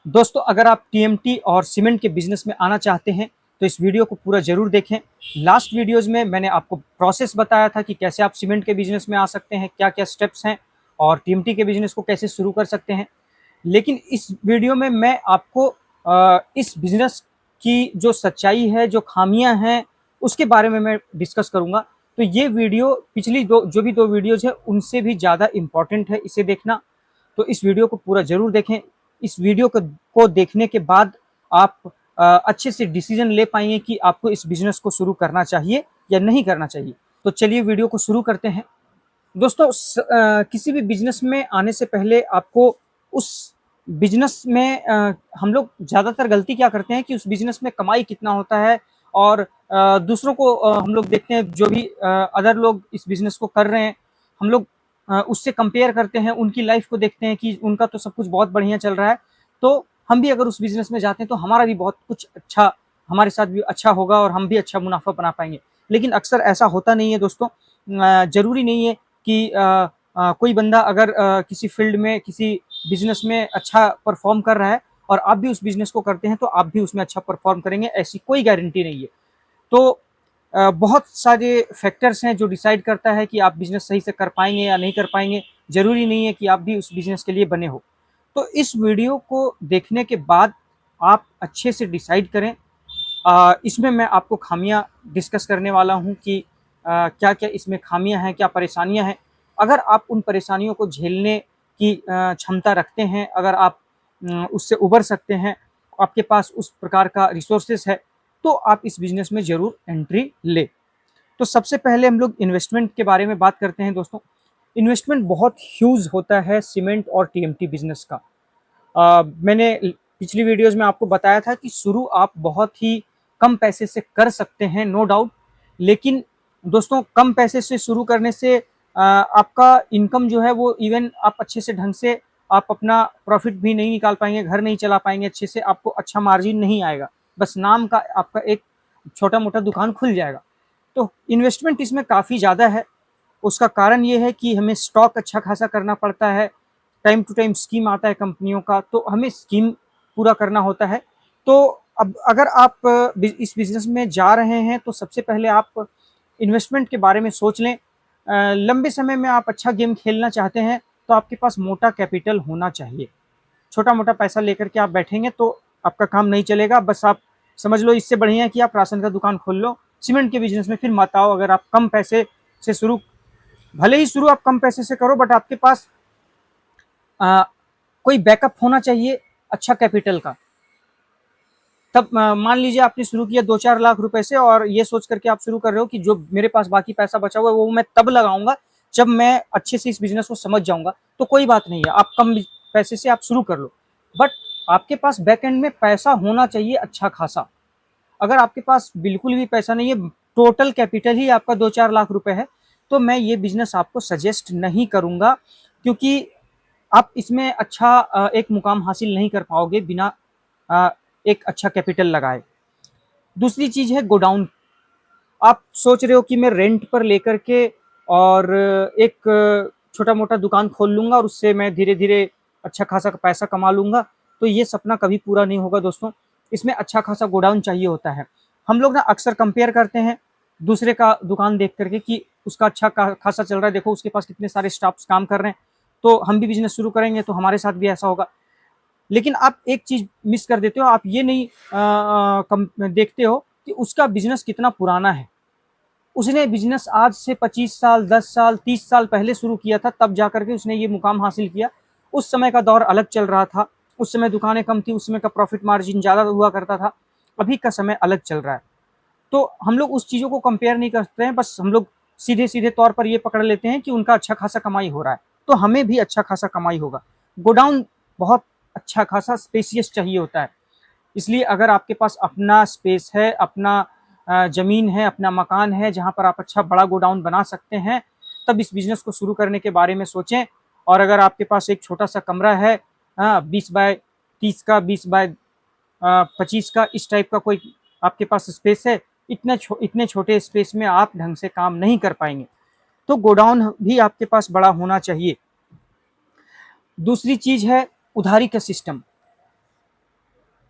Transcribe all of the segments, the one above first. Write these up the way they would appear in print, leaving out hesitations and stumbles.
दोस्तों, अगर आप टीएमटी और सीमेंट के बिजनेस में आना चाहते हैं तो इस वीडियो को पूरा जरूर देखें। लास्ट वीडियोस में मैंने आपको प्रोसेस बताया था कि कैसे आप सीमेंट के बिजनेस में आ सकते हैं, क्या क्या स्टेप्स हैं और टीएमटी के बिजनेस को कैसे शुरू कर सकते हैं। लेकिन इस वीडियो में मैं आपको इस बिजनेस की जो सच्चाई है, जो खामियां हैं, उसके बारे में मैं डिस्कस करूंगा। तो ये वीडियो पिछली दो वीडियोज है उनसे भी ज़्यादा इम्पॉर्टेंट है इसे देखना। तो इस वीडियो को पूरा जरूर देखें। इस वीडियो को देखने के बाद आप अच्छे से डिसीजन ले पाएंगे कि आपको इस बिजनेस को शुरू करना चाहिए या नहीं करना चाहिए। तो चलिए वीडियो को शुरू करते हैं। दोस्तों, किसी भी बिजनेस में आने से पहले आपको उस बिजनेस में हम लोग ज़्यादातर गलती क्या करते हैं कि उस बिजनेस में कमाई कितना होता है और दूसरों को हम लोग देखते हैं, जो भी अदर लोग इस बिजनेस को कर रहे हैं, हम लोग उससे कंपेयर करते हैं, उनकी लाइफ को देखते हैं कि उनका तो सब कुछ बहुत बढ़िया चल रहा है, तो हम भी अगर उस बिजनेस में जाते हैं तो हमारा भी बहुत कुछ अच्छा, हमारे साथ भी अच्छा होगा और हम भी अच्छा मुनाफा बना पाएंगे। लेकिन अक्सर ऐसा होता नहीं है दोस्तों। जरूरी नहीं है कि कोई बंदा अगर किसी फील्ड में, किसी बिजनेस में अच्छा परफॉर्म कर रहा है और आप भी उस बिजनेस को करते हैं तो आप भी उसमें अच्छा परफॉर्म करेंगे, ऐसी कोई गारंटी नहीं है। तो बहुत सारे फैक्टर्स हैं जो डिसाइड करता है कि आप बिजनेस सही से कर पाएंगे या नहीं कर पाएंगे। जरूरी नहीं है कि आप भी उस बिजनेस के लिए बने हो। तो इस वीडियो को देखने के बाद आप अच्छे से डिसाइड करें। इसमें मैं आपको खामियां डिस्कस करने वाला हूं कि क्या क्या इसमें खामियां हैं, क्या परेशानियां हैं। अगर आप उन परेशानियों को झेलने की क्षमता रखते हैं, अगर आप उससे उबर सकते हैं, आपके पास उस प्रकार का रिसोर्सेस है, तो आप इस बिजनेस में ज़रूर एंट्री ले। तो सबसे पहले हम लोग इन्वेस्टमेंट के बारे में बात करते हैं दोस्तों। इन्वेस्टमेंट बहुत ह्यूज होता है सीमेंट और टीएमटी बिजनेस का। मैंने पिछली वीडियोस में आपको बताया था कि शुरू आप बहुत ही कम पैसे से कर सकते हैं, नो डाउट। लेकिन दोस्तों, कम पैसे से शुरू करने से आपका इनकम जो है वो इवन आप अच्छे से ढंग से आप अपना प्रॉफिट भी नहीं निकाल पाएंगे, घर नहीं चला पाएंगे अच्छे से, आपको अच्छा मार्जिन नहीं आएगा, बस नाम का आपका एक छोटा मोटा दुकान खुल जाएगा। तो इन्वेस्टमेंट इसमें काफ़ी ज़्यादा है। उसका कारण ये है कि हमें स्टॉक अच्छा खासा करना पड़ता है, टाइम टू टाइम स्कीम आता है कंपनियों का, तो हमें स्कीम पूरा करना होता है। तो अब अगर आप इस बिजनेस में जा रहे हैं तो सबसे पहले आप इन्वेस्टमेंट के बारे में सोच लें। लंबे समय में आप अच्छा गेम खेलना चाहते हैं तो आपके पास मोटा कैपिटल होना चाहिए। छोटा मोटा पैसा लेकर के आप बैठेंगे तो आपका काम नहीं चलेगा। बस आप समझ लो, इससे बढ़िया है कि आप राशन का दुकान खोल लो। सीमेंट के बिजनेस में फिर मत आओ। अगर आप कम पैसे से शुरू, भले ही शुरू आप कम पैसे से करो, बट आपके पास आ, कोई बैकअप होना चाहिए अच्छा कैपिटल का। तब मान लीजिए आपने शुरू किया 2-4 लाख रुपए से और ये सोच करके आप शुरू कर रहे हो कि जो मेरे पास बाकी पैसा बचा हुआ है वो मैं तब लगाऊंगा जब मैं अच्छे से इस बिजनेस को समझ जाऊंगा। तो कोई बात नहीं है, आप कम पैसे से आप शुरू कर लो, बट आपके पास बैक एंड में पैसा होना चाहिए अच्छा खासा। अगर आपके पास बिल्कुल भी पैसा नहीं है, टोटल कैपिटल ही आपका 2-4 लाख रुपए है, तो मैं ये बिजनेस आपको सजेस्ट नहीं करूंगा, क्योंकि आप इसमें अच्छा एक मुकाम हासिल नहीं कर पाओगे बिना एक अच्छा कैपिटल लगाए। दूसरी चीज है गोडाउन। आप सोच रहे हो कि मैं रेंट पर लेकर के और एक छोटा मोटा दुकान खोल लूंगा और उससे मैं धीरे धीरे अच्छा खासा पैसा कमा लूंगा, तो ये सपना कभी पूरा नहीं होगा दोस्तों। इसमें अच्छा खासा गोडाउन चाहिए होता है। हम लोग ना अक्सर कंपेयर करते हैं दूसरे का दुकान देख करके कि उसका अच्छा खासा चल रहा है, देखो उसके पास कितने सारे स्टाफ्स काम कर रहे हैं, तो हम भी बिजनेस शुरू करेंगे तो हमारे साथ भी ऐसा होगा। लेकिन आप एक चीज मिस कर देते हो, आप ये नहीं देखते हो कि उसका बिजनेस कितना पुराना है। उसने बिजनेस आज से 25 साल, 10 साल, 30 साल पहले शुरू किया था, तब जाकर के उसने ये मुकाम हासिल किया। उस समय का दौर अलग चल रहा था, उस समय दुकानें कम थी, उस समय का प्रॉफिट मार्जिन ज़्यादा हुआ करता था। अभी का समय अलग चल रहा है। तो हम लोग उस चीज़ों को कंपेयर नहीं करते हैं, बस हम लोग सीधे सीधे तौर पर ये पकड़ लेते हैं कि उनका अच्छा खासा कमाई हो रहा है तो हमें भी अच्छा खासा कमाई होगा। गोडाउन बहुत अच्छा खासा स्पेसियस चाहिए होता है। इसलिए अगर आपके पास अपना स्पेस है, अपना ज़मीन है, अपना मकान है जहाँ पर आप अच्छा बड़ा गोडाउन बना सकते हैं, तब इस बिज़नेस को शुरू करने के बारे में सोचें। और अगर आपके पास एक छोटा सा कमरा है, 20 बाय 30 का, 20 बाय 25 का, इस टाइप का कोई आपके पास स्पेस है, इतने छोटे स्पेस में आप ढंग से काम नहीं कर पाएंगे। तो गोडाउन भी आपके पास बड़ा होना चाहिए। दूसरी चीज़ है उधारी का सिस्टम।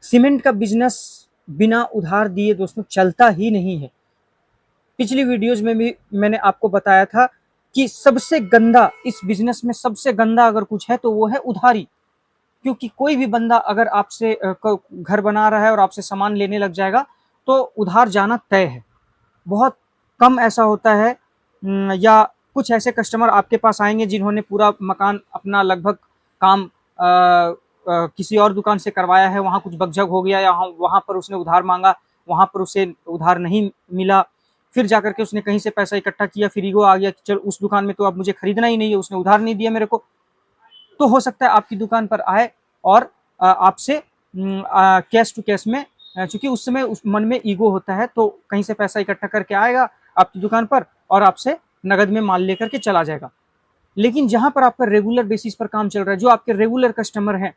सीमेंट का बिजनेस बिना उधार दिए दोस्तों चलता ही नहीं है। पिछली वीडियोस में भी मैंने आपको बताया था कि सबसे गंदा इस बिजनेस में, सबसे गंदा अगर कुछ है तो वो है उधारी। क्योंकि कोई भी बंदा अगर आपसे घर बना रहा है और आपसे सामान लेने लग जाएगा तो उधार जाना तय है। बहुत कम ऐसा होता है या कुछ ऐसे कस्टमर आपके पास आएंगे जिन्होंने पूरा मकान अपना लगभग काम किसी और दुकान से करवाया है, वहाँ कुछ बकझक हो गया या वहाँ पर उसने उधार मांगा, वहाँ पर उसे उधार नहीं मिला, फिर जाकर के उसने कहीं से पैसा इकट्ठा किया, फिर ईगो आ गया कि चल उस दुकान में तो अब मुझे खरीदना ही नहीं है, उसने उधार नहीं दिया मेरे को। तो हो सकता है आपकी दुकान पर आए और आपसे कैश टू कैश में, चूंकि उस समय उस मन में ईगो होता है तो कहीं से पैसा इकट्ठा करके आएगा आपकी दुकान पर और आपसे नगद में माल लेकर के चला जाएगा। लेकिन जहां पर आपका रेगुलर बेसिस पर काम चल रहा है, जो आपके रेगुलर कस्टमर हैं,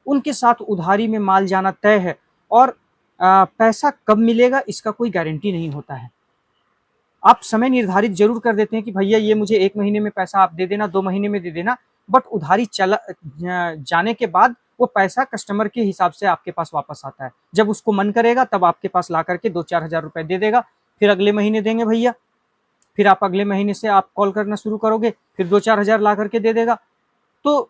उनके साथ उधारी में माल जाना तय है और पैसा कब मिलेगा इसका कोई गारंटी नहीं होता है। आप समय निर्धारित जरूर कर देते हैं कि भैया ये मुझे 1 महीने में पैसा आप दे देना, 2 महीने में दे देना, बट उधारी चला जाने के बाद वो पैसा कस्टमर के हिसाब से आपके पास वापस आता है। जब उसको मन करेगा तब आपके पास ला करके 2-4 हज़ार रुपए दे देगा, फिर अगले महीने देंगे भैया, फिर आप अगले महीने से आप कॉल करना शुरू करोगे, फिर 2-4 हज़ार ला करके दे देगा। तो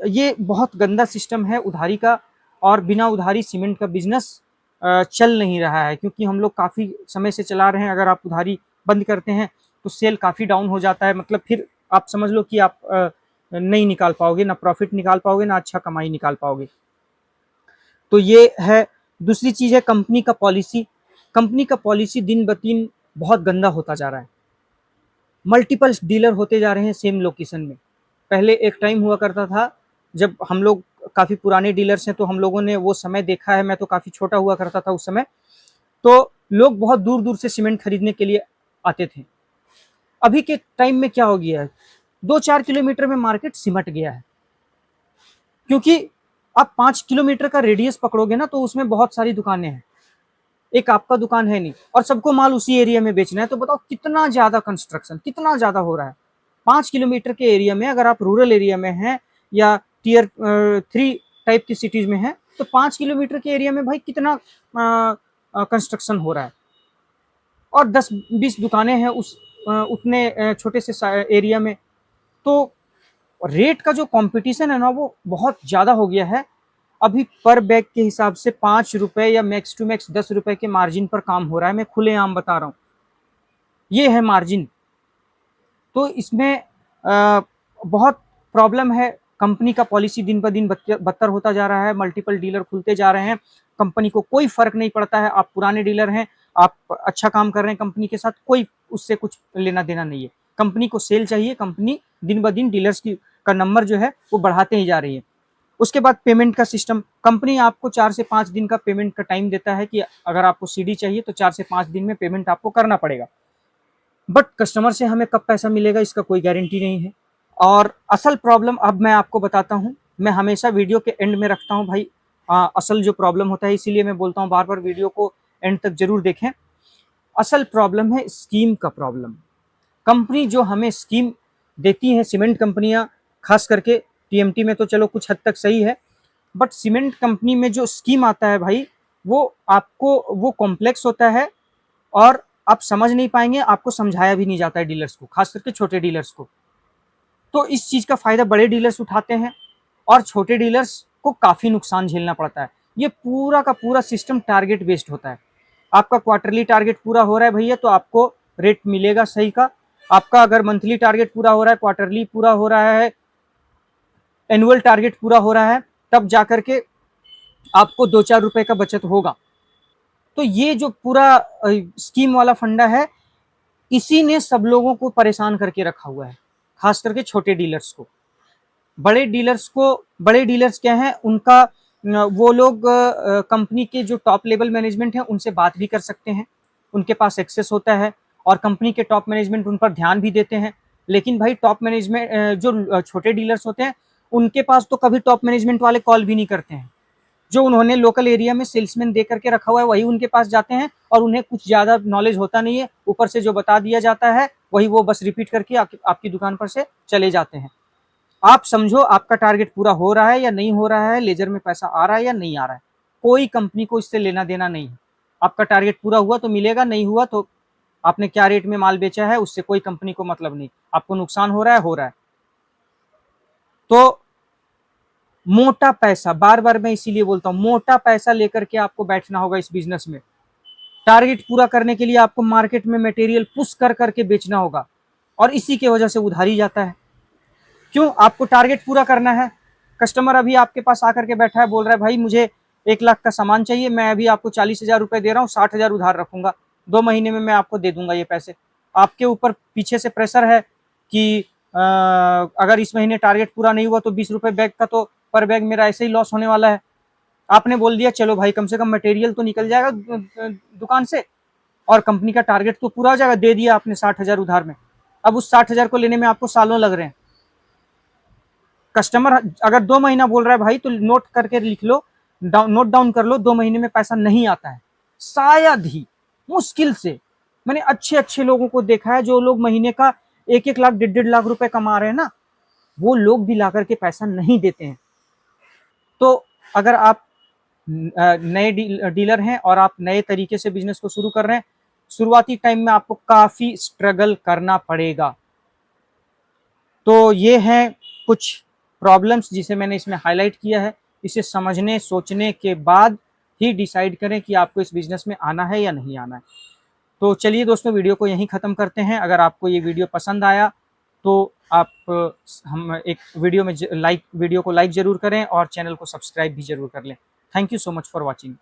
ये बहुत गंदा सिस्टम है उधारी का और बिना उधारी सीमेंट का बिजनेस चल नहीं रहा है, क्योंकि हम लोग काफ़ी समय से चला रहे हैं। अगर आप उधारी बंद करते हैं तो सेल काफ़ी डाउन हो जाता है, मतलब फिर आप समझ लो कि आप नहीं निकाल पाओगे, ना प्रॉफिट निकाल पाओगे, ना अच्छा कमाई निकाल पाओगे। तो ये है। दूसरी चीज़ है कंपनी का पॉलिसी। कंपनी का पॉलिसी दिन ब दिन बहुत गंदा होता जा रहा है। मल्टीपल डीलर होते जा रहे हैं सेम लोकेशन में। पहले एक टाइम हुआ करता था जब हम लोग काफ़ी पुराने डीलर्स हैं तो हम लोगों ने वो समय देखा है, मैं तो काफ़ी छोटा हुआ करता था उस समय, तो लोग बहुत दूर दूर से सीमेंट खरीदने के लिए आते थे। अभी के टाइम में क्या हो गया है, 2-4 किलोमीटर में मार्केट सिमट गया है, क्योंकि आप 5 किलोमीटर का रेडियस पकड़ोगे ना तो उसमें बहुत सारी दुकानें हैं, एक आपका दुकान है नहीं, और सबको माल उसी एरिया में बेचना है। तो बताओ कितना ज्यादा कंस्ट्रक्शन, कितना ज्यादा हो रहा है। 5 किलोमीटर के एरिया में अगर आप रूरल एरिया में हैं या टीयर 3 टाइप की सिटीज में हैं तो 5 किलोमीटर के एरिया में भाई कितना कंस्ट्रक्शन हो रहा है, और 10-20 दुकानें हैं उस उतने छोटे से एरिया में। तो रेट का जो कंपटीशन है ना वो बहुत ज़्यादा हो गया है। अभी पर बैग के हिसाब से 5 रुपए या मैक्स टू मैक्स 10 रुपए के मार्जिन पर काम हो रहा है, मैं खुलेआम बता रहा हूँ, ये है मार्जिन। तो इसमें बहुत प्रॉब्लम है। कंपनी का पॉलिसी दिन ब दिन बदतर होता जा रहा है, मल्टीपल डीलर खुलते जा रहे हैं, कंपनी को कोई फर्क नहीं पड़ता है। आप पुराने डीलर हैं, आप अच्छा काम कर रहे हैं कंपनी के साथ, कोई उससे कुछ लेना देना नहीं है। कंपनी को सेल चाहिए, कंपनी दिन ब दिन डीलर्स की का नंबर जो है वो बढ़ाते ही जा रही है। उसके बाद पेमेंट का सिस्टम, कंपनी आपको 4 से 5 दिन का पेमेंट का टाइम देता है कि अगर आपको सीडी चाहिए तो 4 से 5 दिन में पेमेंट आपको करना पड़ेगा, बट कस्टमर से हमें कब पैसा मिलेगा इसका कोई गारंटी नहीं है। और असल प्रॉब्लम अब मैं आपको बताता हूँ, मैं हमेशा वीडियो के एंड में रखता हूँ भाई असल जो प्रॉब्लम होता है, इसीलिए मैं बोलता हूँ बार बार वीडियो को एंड तक जरूर देखें। असल प्रॉब्लम है स्कीम का प्रॉब्लम। कंपनी जो हमें स्कीम देती है, सीमेंट कंपनियां खास करके, टीएमटी में तो चलो कुछ हद तक सही है, बट सीमेंट कंपनी में जो स्कीम आता है भाई वो आपको वो कॉम्प्लेक्स होता है और आप समझ नहीं पाएंगे, आपको समझाया भी नहीं जाता है डीलर्स को, खास करके छोटे डीलर्स को। तो इस चीज का फायदा बड़े डीलर्स उठाते हैं और छोटे डीलर्स को काफी नुकसान झेलना पड़ता है। ये पूरा का पूरा सिस्टम टारगेट बेस्ड होता है। आपका क्वार्टरली टारगेट पूरा हो रहा है भैया तो आपको रेट मिलेगा सही का। आपका अगर मंथली टारगेट पूरा हो रहा है, क्वार्टरली पूरा हो रहा है, एनुअल टारगेट पूरा हो रहा है, तब जाकर के आपको 2-4 रुपए का बचत होगा। तो ये जो पूरा स्कीम वाला फंडा है, इसी ने सब लोगों को परेशान करके रखा हुआ है, खास करके छोटे डीलर्स को। बड़े डीलर्स क्या हैं, उनका वो लोग कंपनी के जो टॉप लेवल मैनेजमेंट है उनसे बात भी कर सकते हैं, उनके पास एक्सेस होता है और कंपनी के टॉप मैनेजमेंट उन पर ध्यान भी देते हैं। लेकिन भाई टॉप मैनेजमेंट जो छोटे डीलर्स होते हैं उनके पास तो कभी टॉप मैनेजमेंट वाले कॉल भी नहीं करते हैं। जो उन्होंने लोकल एरिया में सेल्समैन दे करके रखा हुआ है वही उनके पास जाते हैं, और उन्हें कुछ ज़्यादा नॉलेज होता नहीं है, ऊपर से जो बता दिया जाता है वही वो बस रिपीट करके आपकी दुकान पर से चले जाते हैं। आप समझो आपका टारगेट पूरा हो रहा है या नहीं हो रहा है, लेजर में पैसा आ रहा है या नहीं आ रहा है। कोई कंपनी को इससे लेना देना नहीं है। आपका टारगेट पूरा हुआ तो मिलेगा, नहीं हुआ तो आपने क्या रेट में माल बेचा है उससे कोई कंपनी को मतलब नहीं। आपको नुकसान हो रहा है, हो रहा है। तो मोटा पैसा, बार बार मैं इसीलिए बोलता हूं, मोटा पैसा लेकर के आपको बैठना होगा इस बिजनेस में। टारगेट पूरा करने के लिए आपको मार्केट में मटेरियल पुश कर करके बेचना होगा, और इसी की वजह से उधारी जाता है। क्यों? आपको टारगेट पूरा करना है। कस्टमर अभी आपके पास आकर के बैठा है, बोल रहा है भाई मुझे 1 लाख का सामान चाहिए, मैं अभी आपको 40,000 रुपए दे रहा हूँ, 60,000 उधार रखूंगा, 2 महीने में मैं आपको दे दूंगा ये पैसे। आपके ऊपर पीछे से प्रेशर है कि अगर इस महीने टारगेट पूरा नहीं हुआ तो 20 रुपए बैग का तो पर बैग मेरा ऐसे ही लॉस होने वाला है। आपने बोल दिया चलो भाई कम से कम मटेरियल तो निकल जाएगा दुकान से, और कंपनी का टारगेट तो पूरा हो जाएगा, दे दिया आपने 60,000 उधार में। अब उस 60,000 को लेने में आपको सालों लग रहे हैं। कस्टमर अगर 2 महीना बोल रहा है भाई तो नोट करके लिख लो, नोट डाउन कर लो, 2 महीने में पैसा नहीं आता है, शायद ही, मुश्किल से। मैंने अच्छे अच्छे लोगों को देखा है जो लोग महीने का 1-1 लाख 1.5-1.5 लाख रुपए कमा रहे हैं ना, वो लोग भी ला करके पैसा नहीं देते हैं। तो अगर आप नए डीलर हैं और आप नए तरीके से बिजनेस को शुरू कर रहे हैं, शुरुआती टाइम में आपको काफी स्ट्रगल करना पड़ेगा। तो ये हैं कुछ प्रॉब्लम्स जिसे मैंने इसमें हाईलाइट किया है। इसे समझने सोचने के बाद ही डिसाइड करें कि आपको इस बिजनेस में आना है या नहीं आना है। तो चलिए दोस्तों, वीडियो को यहीं ख़त्म करते हैं। अगर आपको ये वीडियो पसंद आया तो आप हम एक वीडियो को लाइक ज़रूर करें और चैनल को सब्सक्राइब भी ज़रूर कर लें। Thank you so much for watching.